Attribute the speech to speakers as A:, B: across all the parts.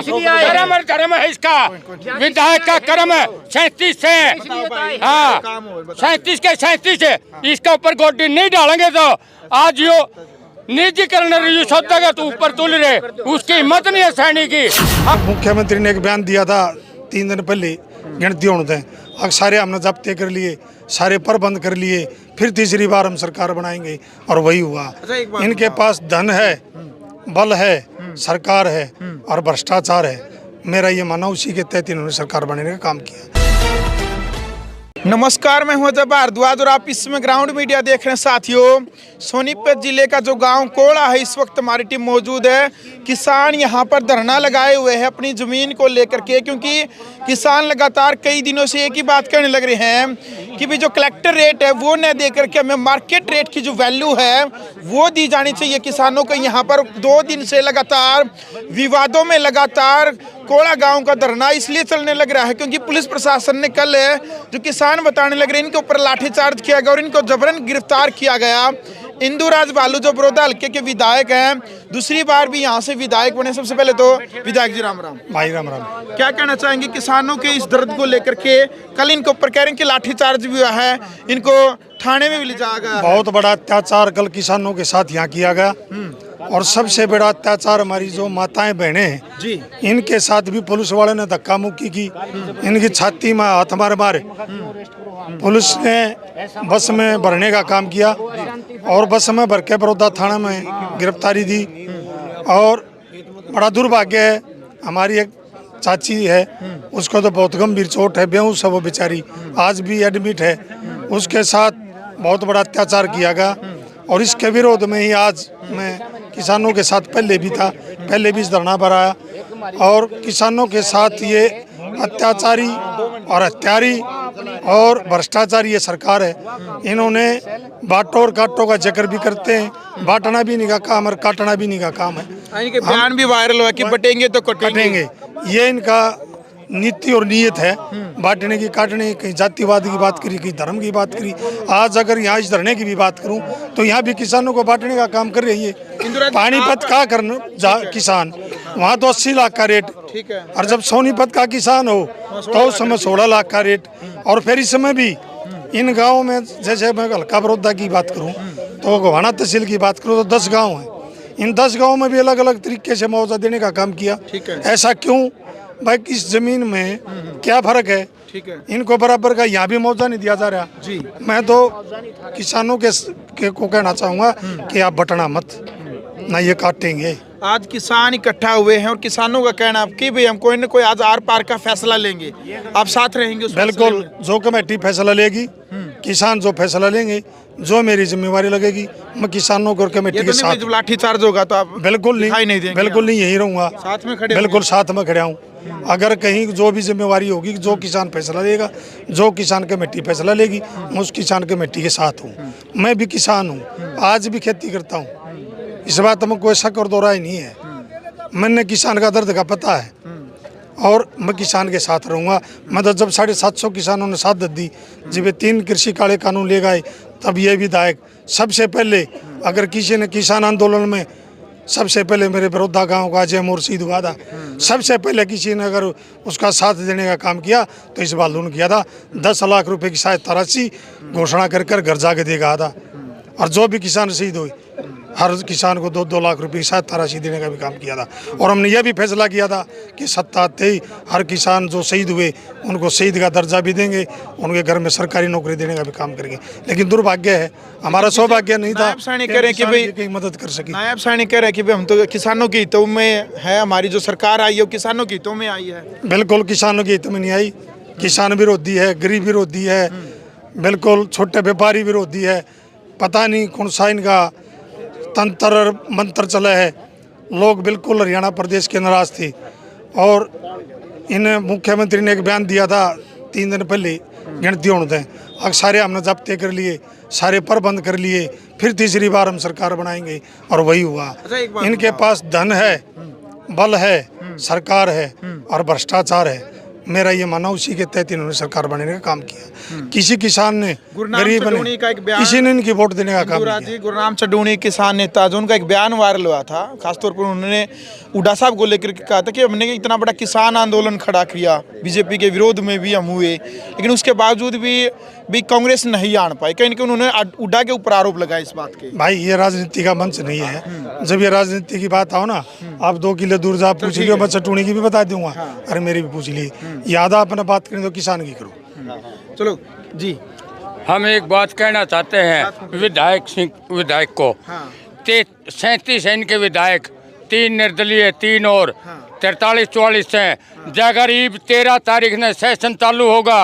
A: कर्म और धर्म है इसका, विधायक का कर्म है 37 से, हाँ 37 के 37 है। इसका ऊपर गोटी नहीं डालेंगे तो आज यो निजीकरण सोचेगा तो ऊपर तुल रहे, उसकी हिम्मत नहीं है सैनिक की।
B: मुख्यमंत्री ने एक बयान दिया था 3 दिन पहले गिनती होने दें, अब सारे हमने जब्ते कर लिए, सारे प्रबंध कर लिए, फिर तीसरी बार हम सरकार बनाएंगे और वही हुआ। इनके पास धन है, बल है, सरकार है और भ्रष्टाचार है। मेरा ये मानना उसी के तहत इन्होंने सरकार बनाने का काम किया।
C: नमस्कार, मैं हूं अजय भारद्वाज और आप इसमें ग्राउंड मीडिया देख रहे हैं। साथियों, सोनीपत जिले का जो गांव कोड़ा है, इस वक्त हमारी टीम मौजूद है। किसान यहां पर धरना लगाए हुए हैं अपनी ज़मीन को लेकर के, क्योंकि किसान लगातार कई दिनों से एक ही बात कहने लग रहे हैं कि भी जो कलेक्टर रेट है वो न दे करके हमें मार्केट रेट की जो वैल्यू है वो दी जानी चाहिए किसानों को। यहाँ पर 2 दिन से लगातार विवादों में लगातार कोड़ा गांव का धरना इसलिए चलने लग रहा है क्योंकि पुलिस प्रशासन ने कल जो किसान बताने लग रहे हैं इनके ऊपर लाठीचार्ज किया गया और इनको जबरन गिरफ्तार किया गया। इंदुराज बालू जो बड़ौदा हल्के के विधायक हैं, दूसरी बार भी यहाँ से विधायक बने। सबसे पहले तो विधायक जी राम राम।
B: भाई राम राम।
C: क्या कहना चाहेंगे किसानों के इस दर्द को लेकर के? कल इनके ऊपर कह रहे हैं कि लाठीचार्ज भी हुआ है, इनको थाने में भी ले जाया गया।
B: बहुत बड़ा अत्याचार कल किसानों के साथ यहाँ किया गया और सबसे बड़ा अत्याचार हमारी जो माताएं बहनें हैं
C: जी,
B: इनके साथ भी पुलिस वाले ने धक्का मुक्की की, इनकी छाती में हाथ मारे। पुलिस ने बस में भरने का काम किया और बस में भर के बड़ौदा थाना में गिरफ्तारी दी। और बड़ा दुर्भाग्य है, हमारी एक चाची है, उसको तो बहुत गंभीर चोट है, बेहोश है वो बेचारी, आज भी एडमिट है। उसके साथ बहुत बड़ा अत्याचार किया गया और इसके विरोध में ही आज मैं किसानों के साथ पहले भी था, पहले भी इस धरना पर आया। और किसानों के साथ ये अत्याचारी और हत्यारी और भ्रष्टाचारी ये सरकार है। इन्होंने बांटो और काटो का जिक्र भी करते हैं, बांटना भी नहीं का काम और काटना भी नहीं का काम है।
C: इनके बयान भी वायरल हुआ कि बटेंगे तो कटेंगे।
B: ये इनका नीति और नीयत है, बांटने की, काटने की। कहीं जातिवाद की बात करी, कहीं धर्म की बात करी। आज अगर यहाँ इस धरने की भी बात करूं तो यहाँ भी किसानों को बांटने का काम कर रही है। पानीपत का करना किसान, वहाँ तो 80 लाख का रेट,
C: ठीक है।
B: और जब सोनीपत का किसान हो तो उस समय 16 लाख का रेट। और फिर इस समय भी इन गाँव में, जैसे मैं हल्का बड़ौदा की बात करूँ तो गोहाना तहसील की बात करूँ तो 10 गाँव हैं। इन 10 गाँव में भी अलग अलग तरीके से मुआवजा देने का काम किया। ऐसा क्यों भाई? इस जमीन में क्या फर्क है?
C: ठीक है।
B: इनको बराबर का यहाँ भी मुआवजा नहीं दिया जा रहा
C: जी।
B: मैं तो किसानों के को कहना चाहूँगा कि आप बटना मत, ना ये काटेंगे।
C: आज किसान इकट्ठा हुए हैं और किसानों का कहना है कि भाई हम कोई न कोई आज आर पार का फैसला लेंगे, आप साथ रहेंगे उस
B: बिल्कुल, जो कमेटी फैसला लेगी, किसान जो फैसला लेंगे, जो मेरी जिम्मेवारी लगेगी, मैं किसानों को कमेटी के साथ।
C: जब लाठीचार्ज होगा तो आप
B: बिल्कुल नहीं, बिल्कुल नहीं, यही रहूँगा,
C: साथ में खड़े,
B: बिल्कुल साथ में खड़ा हूँ। अगर कहीं जो भी जिम्मेवारी होगी, जो किसान फैसला लेगा, जो किसान कमेटी फैसला लेगी, मैं उस किसान कमेटी के साथ हूँ। मैं भी किसान हूँ, आज भी खेती करता हूँ, इस बात में कोई शक और दो राय नहीं है। मैंने किसान का दर्द का पता है और मैं किसान के साथ रहूँगा। मैं तो जब 750 किसानों ने साथ दी, जब ये 3 कृषि काले कानून ले गए, तब ये विधायक सबसे पहले, अगर किसी ने किसान आंदोलन में सबसे पहले मेरे बड़ौदा गांव का अजय मोर शहीद हुआ था, सबसे पहले किसी ने अगर उसका साथ देने का काम किया तो इस बार किया था। 10 लाख रुपए की सहायता राशि घोषणा कर घर जाके देगा था। और जो भी किसान शहीद हुए, हर किसान को 2-2 लाख रुपए की सहायता राशि देने का भी काम किया था। और हमने यह भी फैसला किया था कि सत्ता आते ही हर किसान जो शहीद हुए उनको शहीद का दर्जा भी देंगे, उनके घर में सरकारी नौकरी देने का भी काम करेंगे। लेकिन दुर्भाग्य है, हमारा सौभाग्य नहीं था कि मदद कर सके।
C: नायब सैनिक कह रहे कि हम तो किसानों के हितों में है, हमारी जो सरकार आई है वो किसानों के हितों में आई है।
B: बिल्कुल किसानों के हित में नहीं आई। किसान विरोधी है, गरीब विरोधी है, बिल्कुल छोटे व्यापारी विरोधी है। पता नहीं कौन सा इनका तंत्र मंत्र चला है। लोग बिल्कुल हरियाणा प्रदेश के नाराज थे और इन मुख्यमंत्री ने एक बयान दिया था 3 दिन पहले गिनती होने दें, अब सारे हमने जब्ते कर लिए, सारे प्रबंध कर लिए, फिर तीसरी बार हम सरकार बनाएंगे और वही हुआ। इनके पास धन है, बल है, सरकार है और भ्रष्टाचार है। मेरा ये मानना उसी के तहत इन्होंने सरकार बनाने का काम किया। किसी किसान ने गरीब
C: चडूणी का एक बयान,
B: किसी ने इनकी वोट देने का काम
C: इंदुरा
B: किया।
C: जी, गुरनाम चडूणी किसान नेता जो उनका एक बयान वायरल हुआ था, खासतौर पर उन्होंने हुड्डा साहब को लेकर के कहा था कि हमने इतना बड़ा किसान आंदोलन खड़ा किया, बीजेपी के विरोध में भी हम हुए, लेकिन उसके बावजूद भी कांग्रेस नहीं आन पाई। कहीं ना कहीं उन्होंने हुड्डा के ऊपर आरोप लगाया इस बात के।
B: भाई ये राजनीति का मंच नहीं है। जब ये राजनीति की बात आओ ना, आप 2 किलो दूर जा पूछ लियो, मैं चटूणी की भी बता दूंगा। अरे मेरी भी पूछ ली, यादा अपना बात करें तो किसान की करो।
C: चलो जी,
A: हम एक बात कहना चाहते हैं विधायक को। 37 है इनके विधायक, 3 निर्दलीय, 3 और 43-44 हैं। अगर 13 तारीख ने सेशन चालू होगा,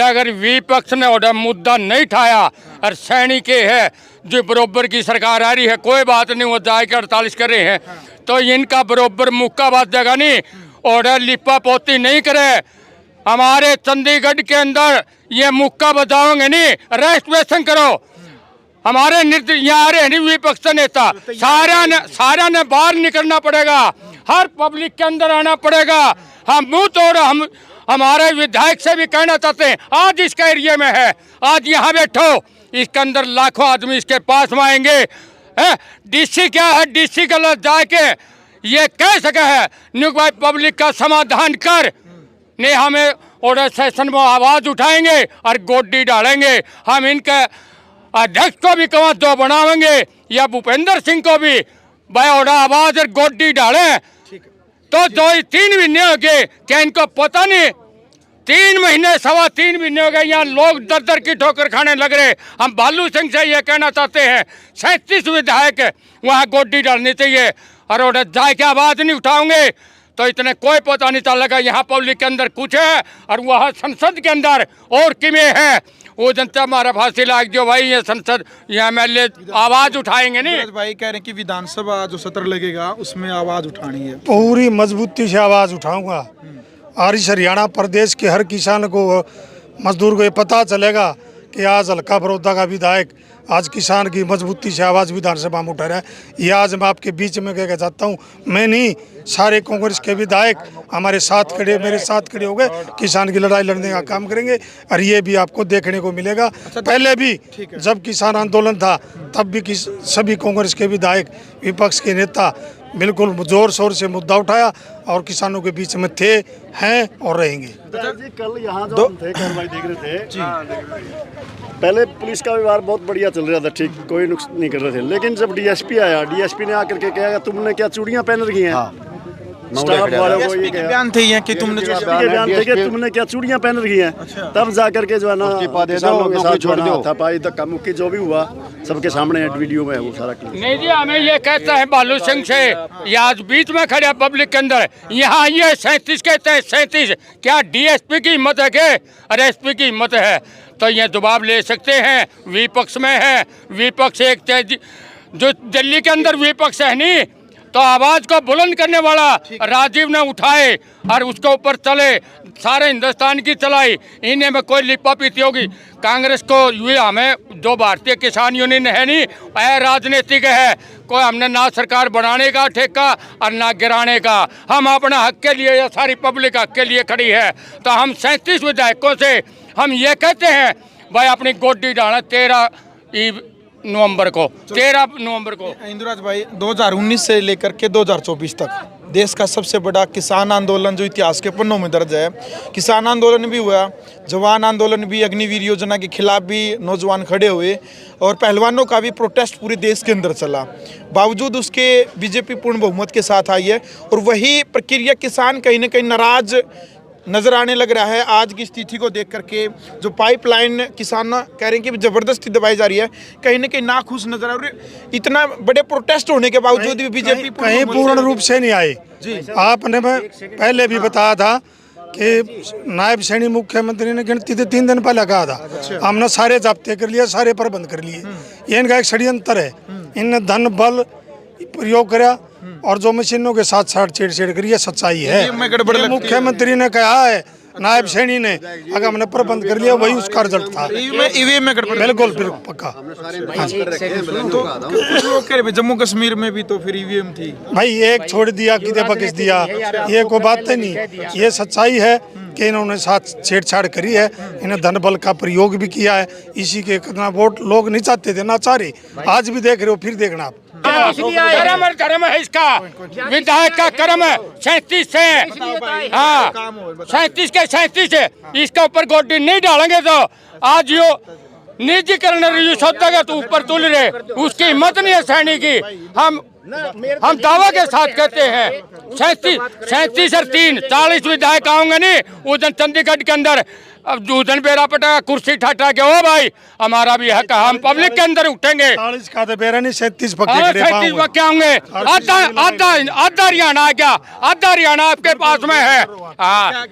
A: अगर विपक्ष ने और मुद्दा नहीं उठाया और सैनिक के है जो बरोबर की सरकार आ रही है, कोई बात नहीं, वो जाके 48 कर रहे हैं, तो इनका बरोबर मुक्का बात जगह नहीं और लिपा पोती नहीं करे। हमारे चंडीगढ़ के अंदर ये मुक्का बजाओगे नहीं, रजिस्ट्रेशन करो। हमारे यहाँ आ रहे हैं विपक्ष नेता, सारा ने बाहर निकलना पड़ेगा, हर पब्लिक के अंदर आना पड़ेगा। हम मुँह तोड़ हमारे विधायक से भी कहना चाहते हैं, आज इसका एरिया में है, आज यहाँ बैठो, इसके अंदर लाखों आदमी इसके पास में आएंगे। डीसी क्या है, डीसी का जाके ये कह सके है न्यू भाई पब्लिक का समाधान कर, नहीं हमें ऑर्डर सेशन में आवाज़ उठाएंगे और गोड्डी डालेंगे। हम इनके अध्यक्ष को भी कवा दो बनाएंगे या भूपेंद्र सिंह को भी भाई ऑर्डर आवाज़ और गोड्डी डालें। तो 2-3 महीने हो गए, क्या इनको पता नहीं? 3 महीने 3.25 महीने हो गए, यहाँ लोग दर की ठोकर खाने लग रहे। हम भालू सिंह से ये कहना चाहते हैं, 37 विधायक वहाँ गोड्डी डालनी चाहिए और ऑर्डर जाके आवाज़ नहीं उठाओगे तो इतने कोई पता नहीं चलेगा यहाँ पब्लिक के अंदर कुछ है और वहाँ संसद के अंदर और किमें है। वो जनता हमारा फांसी लाग जो भाई, ये संसद ये MLA आवाज़ उठाएंगे नहीं।
C: भाई कह रहे हैं कि विधानसभा जो सत्र लगेगा उसमें आवाज़ उठानी है।
B: पूरी मजबूती से आवाज़ उठाऊंगा और इस हरियाणा प्रदेश के हर किसान को, मजदूर को ये पता चलेगा कि आज हल्का बड़ौदा का विधायक आज किसान की मजबूती से आवाज़ विधानसभा में उठा रहा है। ये आज मैं आपके बीच में कहना चाहता हूँ, मैं नहीं, सारे कांग्रेस के विधायक हमारे साथ खड़े, मेरे साथ खड़े हो गए, किसान की लड़ाई लड़ने का काम करेंगे और ये भी आपको देखने को मिलेगा। पहले भी जब किसान आंदोलन था तब भी सभी कांग्रेस के विधायक, विपक्ष के नेता बिल्कुल जोर शोर से मुद्दा उठाया और किसानों के बीच में थे, हैं और रहेंगे।
D: जी कल यहाँ जो हम थे कार्रवाई देख रहे थे, पहले पुलिस का व्यवहार बहुत बढ़िया चल रहा था, ठीक, कोई नुक्स नहीं कर रहे थे। लेकिन जब डीएसपी आया, डीएसपी ने आकर के कहा तुमने क्या चूड़ियां पहन रखी हैं? स्टाफ वालों को ये
C: बयान थे कि तुमने
D: बयान थे कि तुमने क्या चूड़ियां पहन रखी हैं। तब जाकर के जो है ना किसानों के साथ जो है ना हाथापाई धक्का मुक्की जो भी हुआ सबके सामने वीडियो में है वो सारा।
A: नहीं जी, हमें ये कहता है भालू सिंह से, ये आज बीच में खड़ा पब्लिक के अंदर, यहाँ ये 37 कहते हैं, 37 क्या डीएसपी की हिम्मत है के और एसपी की हिम्मत है? तो ये जवाब ले सकते हैं, विपक्ष में है, विपक्ष एक जो दिल्ली के अंदर विपक्ष है नहीं, तो आवाज़ को बुलंद करने वाला राजीव ने उठाए और उसके ऊपर चले, सारे हिंदुस्तान की चलाई। इन्हें में कोई लिपा पीती होगी कांग्रेस को, ये हमें जो भारतीय किसान यूनियन है नहीं, राजनीतिक है, कोई हमने ना सरकार बनाने का ठेका और ना गिराने का, हम अपने हक के लिए या सारी पब्लिक हक के लिए खड़ी है। तो हम 37 विधायकों से हम ये कहते हैं भाई अपनी गोड्डी डालें 13 नवंबर को, 13 नवंबर को।
C: इंदुराज भाई 2019 से लेकर के 2024 तक देश का सबसे बड़ा किसान आंदोलन जो इतिहास के पन्नों में दर्ज है, किसान आंदोलन भी हुआ, जवान आंदोलन भी, अग्निवीर योजना के खिलाफ भी नौजवान खड़े हुए और पहलवानों का भी प्रोटेस्ट पूरे देश के अंदर चला। बावजूद उसके बीजेपी पूर्ण बहुमत के साथ आई है और वही प्रक्रिया किसान कहीं ना कहीं नाराज नजर आने लग रहा है। आज की स्थिति को देख करके जो पाइपलाइन किसान कह रहे हैं कि जबरदस्ती दबाई जा रही है, कहीं ना कहीं नाखुश नजर आ रहे। इतना बड़े प्रोटेस्ट होने के बावजूद भी बीजेपी
B: कहीं पूर्ण रूप से नहीं आई जी। आपने पहले भी बताया था कि नायब सैनी मुख्यमंत्री ने गिनती से 3 दिन पहले कहा था, हमने सारे जब्ते कर लिए, सारे प्रबंध कर लिए। ये इनका एक षड्यंत्र है, इनने धन बल प्रयोग करा और जो मशीनों के साथ साथ छेड़छाड़ करी है, सच्चाई है। मुख्यमंत्री ने कहा है, नायब सैनी ने, अगर हमने प्रबंध कर लिया वही उसका रिजल्ट था।
C: ईवीएम में गड़बड़,
B: बिल्कुल पक्का।
C: तो जम्मू कश्मीर में भी तो फिर ईवीएम थी
B: भाई, एक छोड़ दिया कि बकिस दिया, ये कोई बात नहीं, ये सच्चाई है के इन्होंने साथ छेड़छाड़ करी है, इन्हें धन बल का प्रयोग भी किया है। इसी के कितना वोट लोग नहीं चाहते थे, ना चाह रहे, आज भी देख रहे हो, फिर देखना आप।
A: कर्म है इसका, विधायक का कर्म है 37 से, हाँ 37 के 37 से, इसके ऊपर गोडी नहीं डालेंगे तो आज यो निजीकरण होता तो ऊपर तुल रहे, उसकी हिम्मत नहीं है सहने की। हम दावा के साथ कहते हैं 37 और 3 40 विधायक आऊंगे नहीं उधर चंडीगढ़ के अंदर। अब उधर बेरा पटा कुर्सी ठाटा के, ओ भाई हमारा भी हक, हम पब्लिक के अंदर उठेंगे।
B: 40 का तो बेरा नहीं, 37 पक्के
A: 37 पक्के होंगे। आधा हरियाणा आ गया, आधा हरियाणा आपके पास में है। हाँ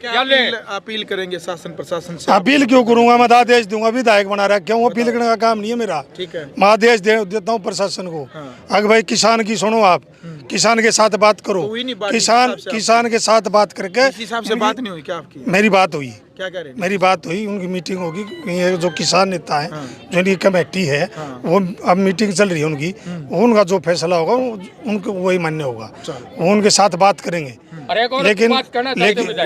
C: अपील करेंगे शासन प्रशासन से?
B: अपील क्यों करूंगा, मैं आदेश दूंगा, विधायक बना रहा, क्यों अपील करने का काम नहीं है मेरा।
C: ठीक है,
B: मैं आदेश देता हूँ प्रशासन को। अगर भाई किसान की सुनो, आप किसान के साथ बात करो, किसान के साथ बात करके।
C: इस हिसाब से बात नहीं हुई क्या आपकी?
B: मेरी बात हुई,
C: क्या कह रहे हैं?
B: मेरी बात हुई, उनकी मीटिंग होगी। ये जो किसान नेता है, जो इनकी कमेटी है, वो अब मीटिंग चल रही है उनकी, उनका जो फैसला होगा उनको वही मान्य होगा, वो उनके साथ बात करेंगे।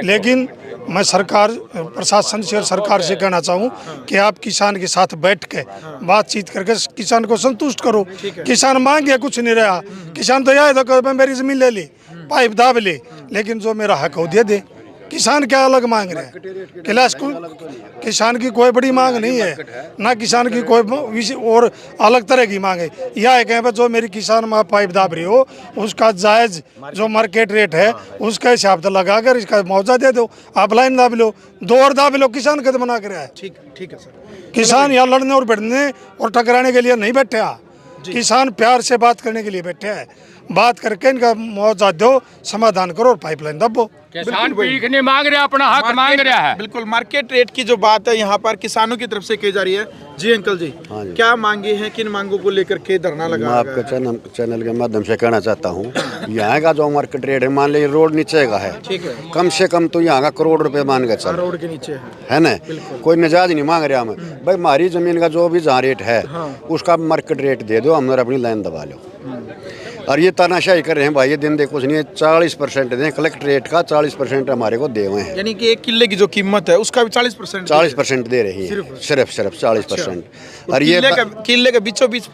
B: लेकिन मैं सरकार प्रशासन से और सरकार से कहना चाहूँ कि आप किसान के साथ बैठ के बातचीत करके किसान को संतुष्ट करो। किसान मांगे कुछ नहीं रहा, किसान तो यह तो मेरी जमीन ले ली, पाइप दाब ले, लेकिन जो मेरा हक हो दे। किसान क्या अलग मांग रहे हैं? क्लास को किसान की कोई बड़ी मांग नहीं है, ना किसान की कोई और अलग तरह की मांग है। यह है कि जो मेरी किसान माँ पाइप दाब रही हो, उसका जायज़ जो मार्केट रेट है उसका हिसाब तो लगा कर इसका मुआवजा दे दो। आप लाइन दाब लो, 2 और दाब लो, किसान कद मना कर रहा है?
C: ठीक है सर।
B: किसान यहाँ लड़ने और बैठने और टकराने के लिए नहीं बैठे हैं, किसान प्यार से बात करने के लिए बैठे हैं। बात करके इनका मुआवजा दो, समाधान करो और पाइपलाइन दबो।
A: किसान भीख नहीं मांग रहा, अपना हक मांग रहा है।
C: बिल्कुल, मार्केट रेट की जो बात है यहाँ पर किसानों की तरफ से की जा रही है। जी अंकल जी, क्या मांगे हैं, किन मांगों को लेकर के धरना लगा?
E: मैं आपके चैनल के माध्यम से कहना चाहता हूँ, यहाँ का जो मार्केट रेट है, मान लीजिए रोड नीचे का है,
C: ठीक है,
E: कम से कम तो यहाँ का करोड़ रुपए मान के चल,
C: रोड के नीचे
E: है ना, कोई नजायज नहीं मांग रहा हमें। भाई हमारी जमीन का जो भी जहाँ रेट है उसका मार्केट रेट दे दो, हमने अपनी लाइन दबा लो। और ये तानाशाही कर रहे हैं भाई, ये दिन दे कुछ नहीं है, 40% दें कलेक्ट रेट का, 40% हमारे को दे हुए हैं।
C: यानी कि 1 किले की जो कीमत है उसका भी 40%
E: दे रही है, सिर्फ 40%। और ये
C: किले के बीचों बीच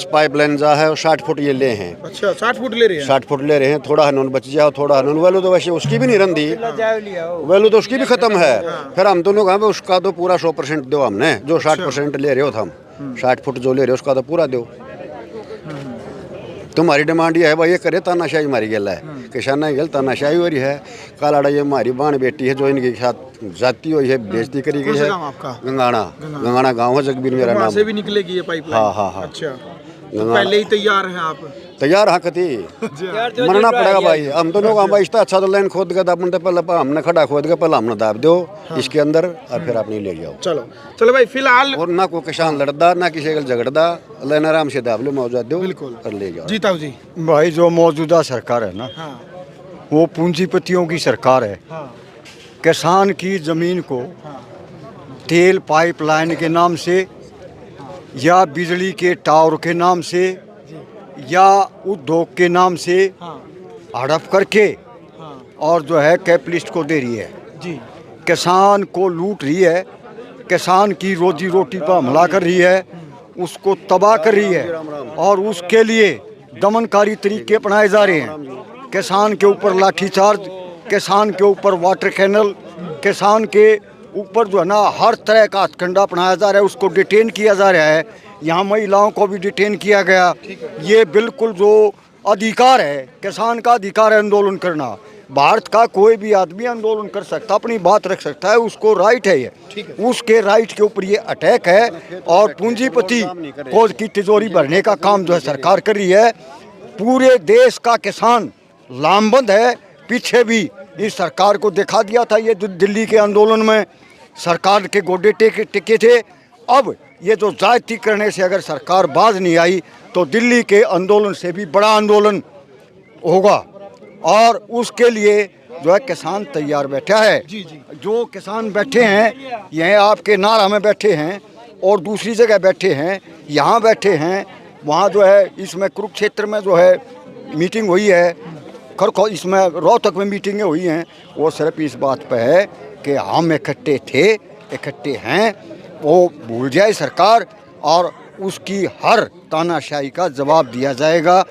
E: पाइप लाइन जा है, 60 फुट ये ले हैं।
C: अच्छा, 60 फुट ले रहे हैं?
E: 60 फुट ले रहे हैं। थोड़ा हनून बच जाओ, थोड़ा हनून वैल्यू तो वैसे उसकी भी नहीं रंदी, वैल्यू तो उसकी भी खत्म है। फिर हम दोनों कहा उसका तो पूरा 100% दो हमने, जो 60% ले रहे हो हम, 60 फुट जो ले रहे हो उसका तो पूरा दो। तुम्हारी डिमांड ये है भाई, ये करे तानाशाही हमारी गल है, किसाना की गल तानाशाही हो रही है। कालाड़ा ये हमारी बाण बेटी है जो इनके साथ जाती हुई है, बेइज्जती करी गई है। गंगाना गाँव है, जगबीर मेरा नाम
C: से भी निकलेगी ये पाइपलाइन? हाँ। अच्छा, तो पहले ही तैयार हैं आप?
E: तैयार हाँ कती मरना पड़ेगा भाई। हम दोनों का भाई अच्छा तो लाइन खोद के दापन पहले हमने खड़ा खोद के पहले हमने दाब दो इसके अंदर, और फिर अपनी ले जाओ।
C: चलो भाई, फिलहाल
E: और ना कोई किसान लड़दा, ना किसी का झगड़दा, लाइन आराम से दाब लो, मुआवजा दो, बिल्कुल और ले जाओ।
C: जीताओ जी।
F: भाई जो मौजूदा सरकार है ना, वो पूंजीपतियों की सरकार है। किसान की जमीन को तेल पाइपलाइन के नाम से या बिजली के टावर के नाम से या उद्योग के नाम से हड़प करके और जो है कैपिटलिस्ट को दे रही है जी। किसान को लूट रही है, किसान की रोजी रोटी पर हमला कर रही है, उसको तबाह कर रही है, और उसके लिए दमनकारी तरीके अपनाए जा रहे हैं। किसान के ऊपर लाठीचार्ज, किसान के ऊपर वाटर कैनल, किसान के ऊपर जो है ना हर तरह का हथकंडा अपनाया जा रहा है, उसको डिटेन किया जा रहा है। यहाँ महिलाओं को भी डिटेन किया गया। ये बिल्कुल जो अधिकार है, किसान का अधिकार है आंदोलन करना। भारत का कोई भी आदमी आंदोलन कर सकता, अपनी बात रख सकता है, उसको राइट है ये, उसके राइट के ऊपर ये अटैक है। और पूंजीपति को की तिजोरी भरने का काम जो है सरकार कर रही है। पूरे देश का किसान लामबंद है। पीछे भी इस सरकार को दिखा दिया था, ये दिल्ली के आंदोलन में सरकार के गोडे टिके थे। अब ये जो जाति करने से अगर सरकार बाज नहीं आई तो दिल्ली के आंदोलन से भी बड़ा आंदोलन होगा, और उसके लिए जो है किसान तैयार बैठा है। जो किसान बैठे हैं, यह आपके नारा में बैठे हैं और दूसरी जगह बैठे हैं, यहाँ बैठे हैं, वहाँ जो है इसमें कुरुक्षेत्र में जो है मीटिंग हुई है, इसमें रोहतक में मीटिंगें हुई हैं। वो सिर्फ इस बात पे है कि हम इकट्ठे थे, इकट्ठे हैं, वो भूल जाए सरकार और उसकी हर तानाशाही का जवाब दिया जाएगा।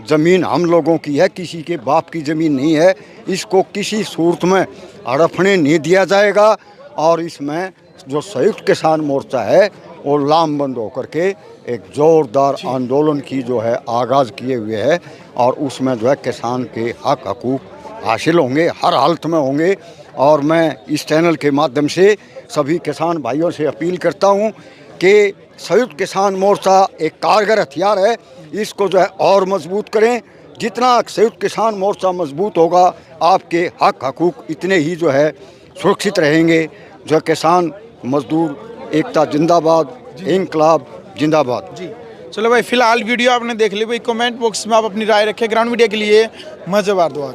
F: ज़मीन हम लोगों की है, किसी के बाप की ज़मीन नहीं है, इसको किसी सूरत में हड़पने नहीं दिया जाएगा। और इसमें जो संयुक्त किसान मोर्चा है वो लामबंद होकर के एक ज़ोरदार आंदोलन की जो है आगाज़ किए हुए है और उसमें जो है किसान के हक हकूक़ हासिल होंगे, हर हालत में होंगे। और मैं इस चैनल के माध्यम से सभी किसान भाइयों से अपील करता हूं कि संयुक्त किसान मोर्चा एक कारगर हथियार है, इसको जो है और मजबूत करें। जितना संयुक्त किसान मोर्चा मजबूत होगा आपके हक हकूक़ इतने ही जो है सुरक्षित रहेंगे। जो किसान मजदूर एकता जिंदाबाद, इंकलाब जिंदाबाद।
C: जी चलो भाई, फिलहाल वीडियो आपने देख ली भाई, कमेंट बॉक्स में आप अपनी राय रखें। ग्राउंड मीडिया के लिए मज़ेदार दुआ।